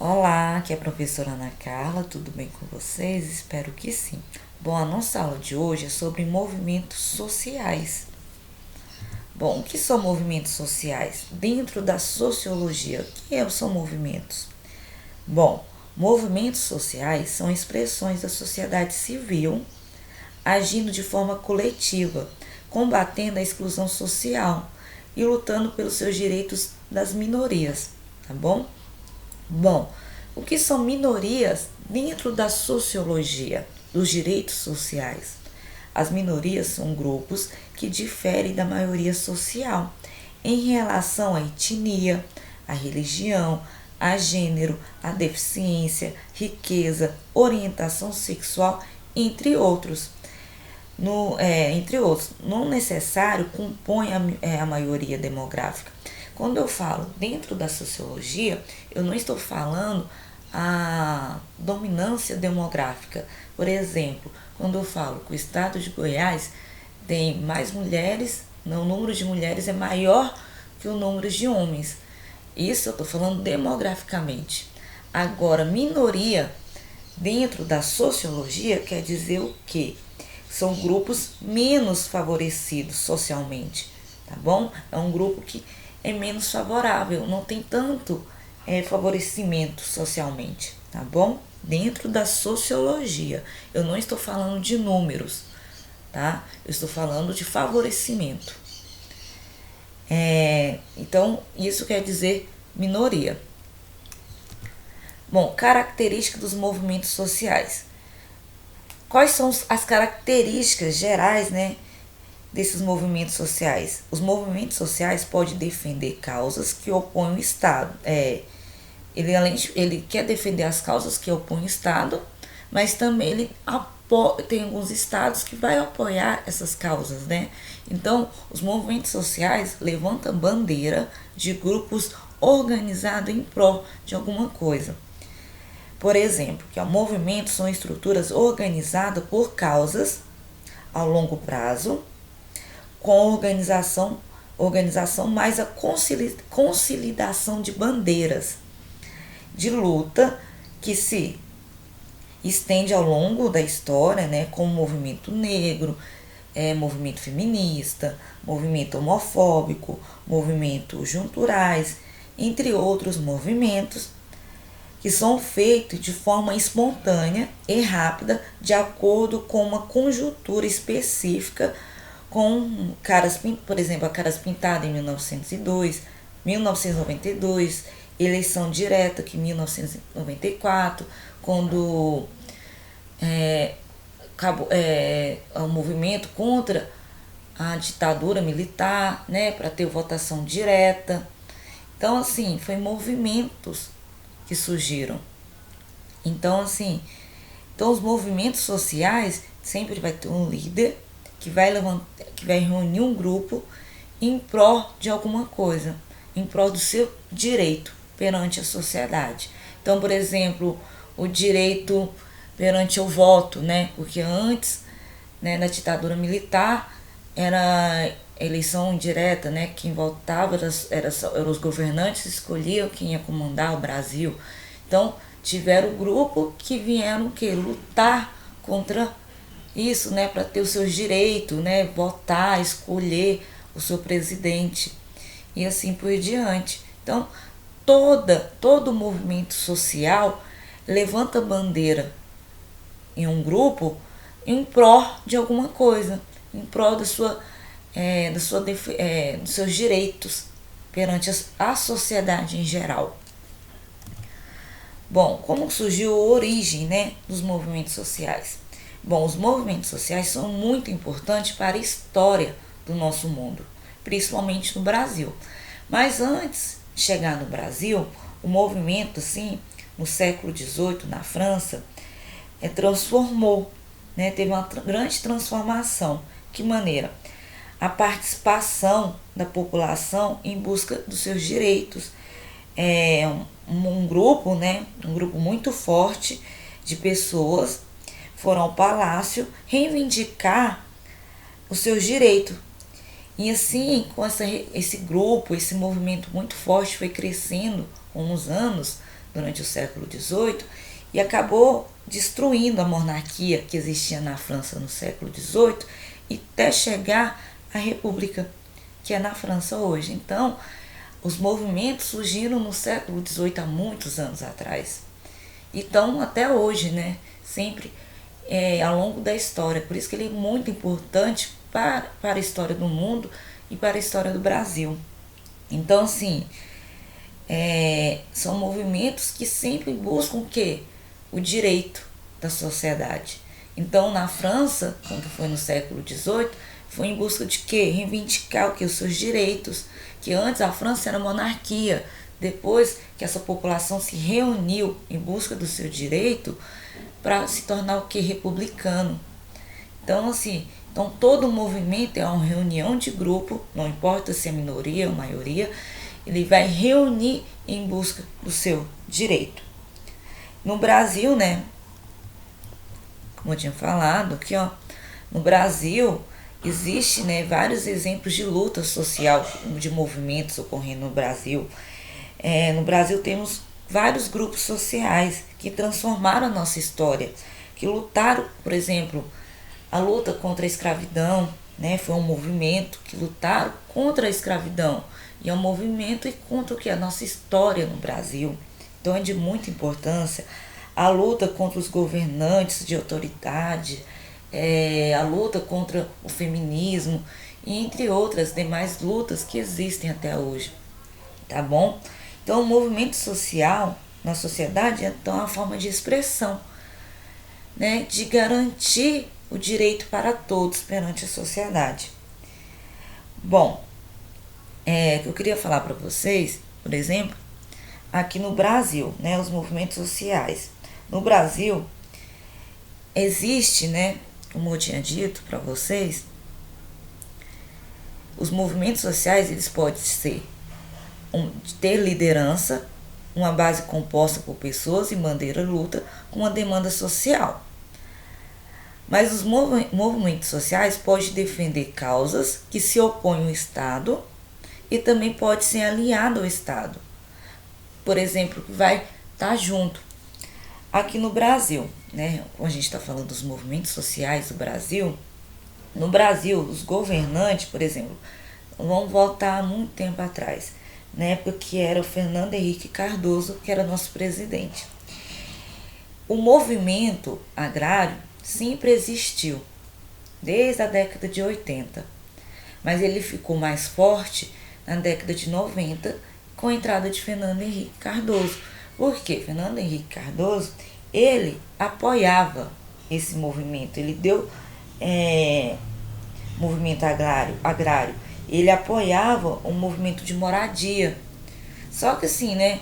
Olá, aqui é a professora Ana Carla, tudo bem com vocês? Espero que sim. Bom, a nossa aula de hoje é sobre movimentos sociais. Bom, o que são movimentos sociais? Dentro da sociologia, o que são movimentos? Bom, movimentos sociais são expressões da sociedade civil agindo de forma coletiva, combatendo a exclusão social e lutando pelos seus direitos das minorias, tá bom? Bom, o que são minorias dentro da sociologia, dos direitos sociais? As minorias são grupos que diferem da maioria social em relação à etnia, à religião, a gênero, a deficiência, riqueza, orientação sexual, entre outros. Entre outros, não necessário compõe a maioria demográfica. Quando eu falo dentro da sociologia, eu não estou falando a dominância demográfica. Por exemplo, quando eu falo que o estado de Goiás tem mais mulheres, não, o número de mulheres é maior que o número de homens. Isso eu estou falando demograficamente. Agora, minoria dentro da sociologia quer dizer o quê? São grupos menos favorecidos socialmente, tá bom? É um grupo que é menos favorável, não tem tanto favorecimento socialmente, tá bom? Dentro da sociologia, eu não estou falando de números, tá? Eu estou falando de favorecimento. Então, isso quer dizer minoria. Bom, característica dos movimentos sociais. Quais são as características gerais, né, desses movimentos sociais? Os movimentos sociais podem defender causas que opõem o Estado. Ele quer defender as causas que opõem o Estado, mas também ele tem alguns estados que vai apoiar essas causas, né? Então, os movimentos sociais levantam bandeira de grupos organizados em prol de alguma coisa. Por exemplo, que movimentos são estruturas organizadas por causas ao longo prazo, com organização mais a consolidação de bandeiras de luta que se estende ao longo da história, né, como movimento negro, movimento feminista, movimento homofóbico, movimento junturais, entre outros movimentos que são feitos de forma espontânea e rápida, de acordo com uma conjuntura específica, com por exemplo, a Caras Pintadas em 1902, 1992, eleição direta que em 1994, quando o movimento contra a ditadura militar, né, para ter votação direta. Então, assim, foi movimentos que surgiram. Então, assim, os movimentos sociais sempre vai ter um líder que vai reunir um grupo em prol de alguma coisa, em prol do seu direito perante a sociedade. Então, por exemplo, o direito perante o voto, né? Porque antes, né, na ditadura militar, era eleição direta, né? Quem votava eram os governantes, escolhiam quem ia comandar o Brasil. Então, tiveram grupo que vieram lutar contra isso, né? Para ter os seus direitos, né? Votar, escolher o seu presidente e assim por diante. Então, todo movimento social levanta bandeira em um grupo em prol de alguma coisa, em prol dos seus direitos perante a sociedade em geral. Bom, como surgiu a origem, né, dos movimentos sociais? Bom, os movimentos sociais são muito importantes para a história do nosso mundo, principalmente no Brasil. Mas antes de chegar no Brasil, o movimento, assim, no século XVIII, na França, transformou, né, teve uma grande transformação. Que maneira? A participação da população em busca dos seus direitos. Um grupo, né, um grupo muito forte de pessoas foram ao palácio reivindicar os seus direitos. E assim, com esse grupo, esse movimento muito forte foi crescendo com os anos, durante o século XVIII e acabou destruindo a monarquia que existia na França no século XVIII e até chegar à república que é na França hoje. Então, os movimentos surgiram no século XVIII há muitos anos atrás. E estão até hoje, né? Sempre ao longo da história. Por isso que ele é muito importante para a história do mundo e para a história do Brasil. Então, assim, são movimentos que sempre buscam o quê? O direito da sociedade. Então, na França, quando foi no século XVIII, foi em busca de quê? Reivindicar o quê? Os seus direitos. Que antes a França era monarquia. Depois que essa população se reuniu em busca do seu direito para se tornar o quê? Republicano. Então, assim, todo movimento é uma reunião de grupo, não importa se é minoria ou maioria, ele vai reunir em busca do seu direito. No Brasil, né, como eu tinha falado, aqui, ó, no Brasil existe, né, vários exemplos de luta social, de movimentos ocorrendo no Brasil. No Brasil temos vários grupos sociais que transformaram a nossa história, que lutaram, por exemplo, a luta contra a escravidão, né, foi um movimento que lutaram contra a escravidão. E é um movimento e contra o que? A nossa história no Brasil. Então é de muita importância a luta contra os governantes de autoridade, a luta contra o feminismo, e entre outras demais lutas que existem até hoje. Tá bom? Então o movimento social na sociedade é então uma forma de expressão, né, de garantir o direito para todos perante a sociedade. Bom, eu queria falar para vocês, por exemplo, aqui no Brasil, né, os movimentos sociais. No Brasil, existe, né, como eu tinha dito para vocês, os movimentos sociais, eles podem ser ter liderança, uma base composta por pessoas e bandeira luta com uma demanda social. Mas os movimentos sociais podem defender causas que se opõem ao Estado e também pode ser aliado ao Estado. Por exemplo, que vai estar junto. Aqui no Brasil, né, quando a gente está falando dos movimentos sociais do Brasil, no Brasil, os governantes, por exemplo, vamos voltar muito tempo atrás, na época que era o Fernando Henrique Cardoso, que era nosso presidente. O movimento agrário sempre existiu, desde a década de 80, mas ele ficou mais forte na década de 90, com a entrada de Fernando Henrique Cardoso. Por quê? Fernando Henrique Cardoso, ele apoiava esse movimento, ele deu movimento agrário, ele apoiava um movimento de moradia. Só que assim, né,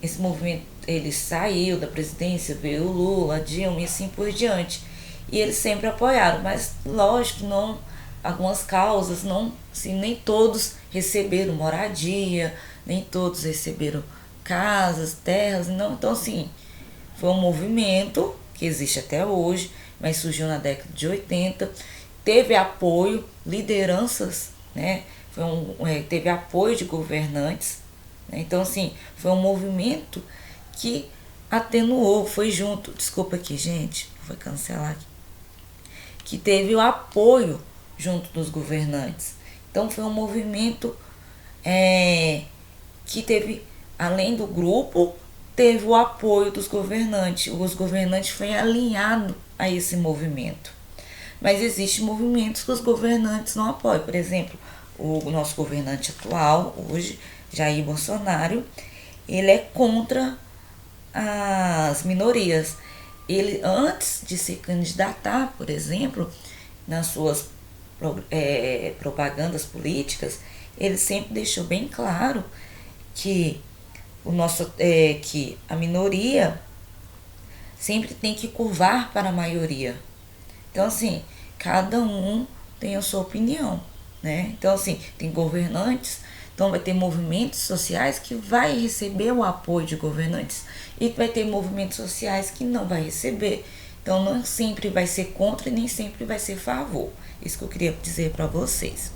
esse movimento, ele saiu da presidência, veio o Lula, a Dilma e assim por diante. E eles sempre apoiaram, mas lógico, não, algumas causas, não, assim, nem todos receberam moradia, nem todos receberam casas, terras, não. Então assim, foi um movimento que existe até hoje, mas surgiu na década de 80, teve apoio, lideranças, né, teve apoio de governantes, né? Então assim, foi um movimento que atenuou, foi junto, desculpa aqui gente, foi cancelar aqui, que teve o apoio junto dos governantes. Então foi um movimento que teve, além do grupo, teve o apoio dos governantes. Os governantes foram alinhados a esse movimento. Mas existem movimentos que os governantes não apoiam. Por exemplo, o nosso governante atual, hoje, Jair Bolsonaro, ele é contra as minorias. Ele, antes de se candidatar, por exemplo, nas suas propagandas políticas, ele sempre deixou bem claro que que a minoria sempre tem que curvar para a maioria. Então assim, cada um tem a sua opinião, né? Então assim, tem governantes, então vai ter movimentos sociais que vai receber o apoio de governantes e vai ter movimentos sociais que não vai receber. Então não sempre vai ser contra e nem sempre vai ser a favor. Isso que eu queria dizer para vocês.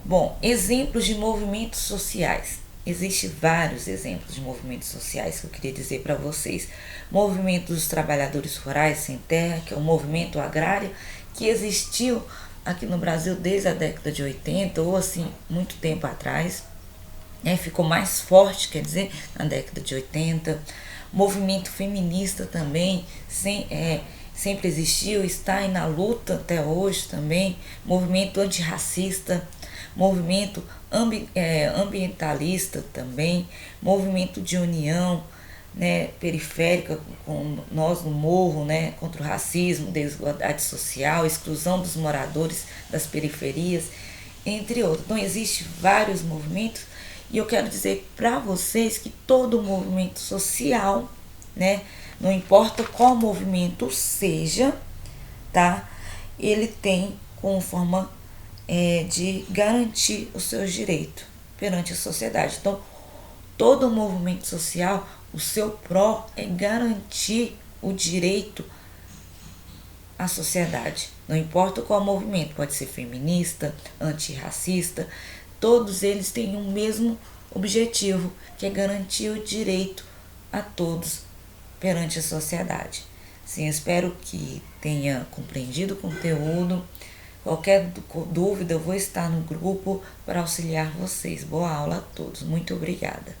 Bom, exemplos de movimentos sociais. Existem vários exemplos de movimentos sociais que eu queria dizer para vocês. Movimento dos trabalhadores rurais sem terra, que é um movimento agrário que existiu aqui no Brasil desde a década de 80, ou assim, muito tempo atrás. Ficou mais forte, quer dizer, na década de 80. Movimento feminista também sempre existiu, está aí na luta até hoje também. Movimento antirracista, movimento ambientalista também, movimento de união, né, periférica, com nós no morro, né, contra o racismo, desigualdade social, exclusão dos moradores das periferias, entre outros. Então, existem vários movimentos e eu quero dizer para vocês que todo movimento social, né, não importa qual movimento seja, tá, ele tem como forma de garantir os seus direitos perante a sociedade. Então, todo movimento social, o seu pró é garantir o direito à sociedade. Não importa qual movimento, pode ser feminista, antirracista, todos eles têm um mesmo objetivo, que é garantir o direito a todos perante a sociedade. Sim, espero que tenha compreendido o conteúdo. Qualquer dúvida, eu vou estar no grupo para auxiliar vocês. Boa aula a todos. Muito obrigada.